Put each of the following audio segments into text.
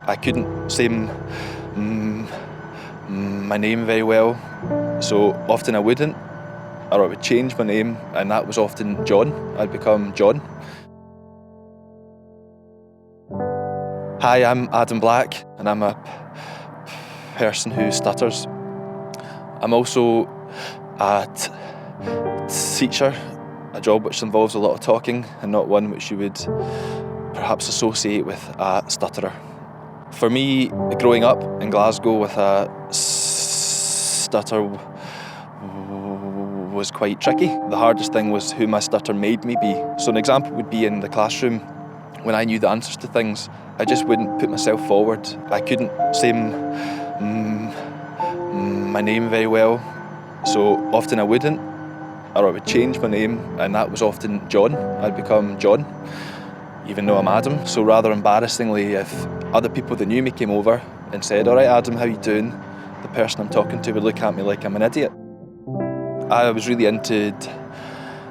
I couldn't say my name very well, so often I wouldn't, or I would change my name, and that was often John. I'd become John. Hi, I'm Adam Black, and I'm a person who stutters. I'm also a teacher, a job which involves a lot of talking and not one which you would perhaps associate with a stutterer. For me, growing up in Glasgow with a stutter was quite tricky. The hardest thing was who my stutter made me be. So an example would be in the classroom when I knew the answers to things. I just wouldn't put myself forward. I couldn't say my name very well, so often I wouldn't, or I would change my name, and that was often John. I'd become John, even though I'm Adam. So rather embarrassingly, if other people that knew me came over and said, "All right, Adam, how you doing?" the person I'm talking to would look at me like I'm an idiot. I was really into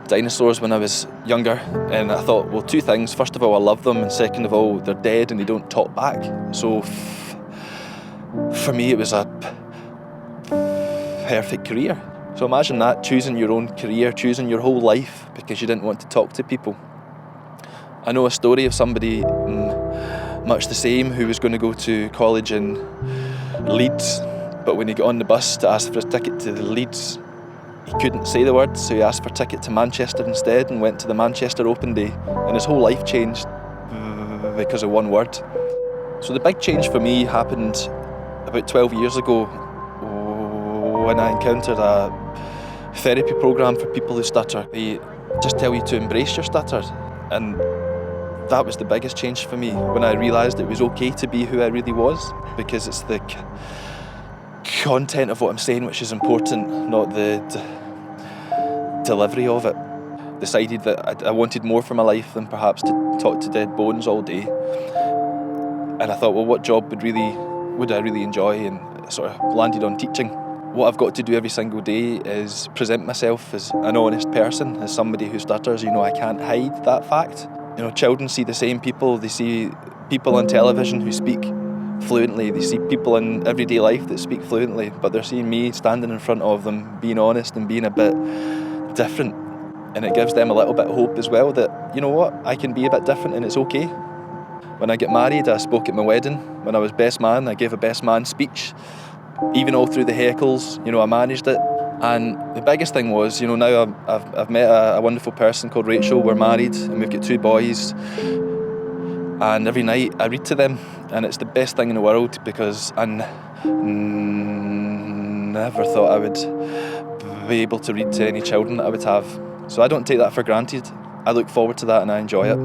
dinosaurs when I was younger, and I thought, well, two things. First of all, I love them, and second of all, they're dead and they don't talk back. So for me, it was a perfect career. So imagine that, choosing your own career, choosing your whole life because you didn't want to talk to people. I know a story of somebody much the same who was going to go to college in Leeds, but when he got on the bus to ask for a ticket to Leeds, he couldn't say the words, so he asked for a ticket to Manchester instead and went to the Manchester Open Day, and his whole life changed because of one word. So the big change for me happened about 12 years ago when I encountered a therapy programme for people who stutter. They just tell you to embrace your stutter, and that was the biggest change for me when I realised it was okay to be who I really was, because it's the content of what I'm saying which is important, not the delivery of it. Decided that I wanted more for my life than perhaps to talk to dead bones all day, and I thought, well, what job would I really enjoy, and sort of landed on teaching. What I've got to do every single day is present myself as an honest person, as somebody who stutters. I can't hide that fact. Children see the same people. They see people on television who speak fluently. They see people in everyday life that speak fluently, but they're seeing me standing in front of them, being honest and being a bit different. And it gives them a little bit of hope as well that, you know what, I can be a bit different and it's okay. When I get married, I spoke at my wedding. When I was best man, I gave a best man speech. Even all through the heckles, I managed it. And the biggest thing was, now I've met a wonderful person called Rachel. We're married and we've got 2 boys. And every night I read to them, and it's the best thing in the world, because I never thought I would be able to read to any children that I would have. So I don't take that for granted. I look forward to that and I enjoy it.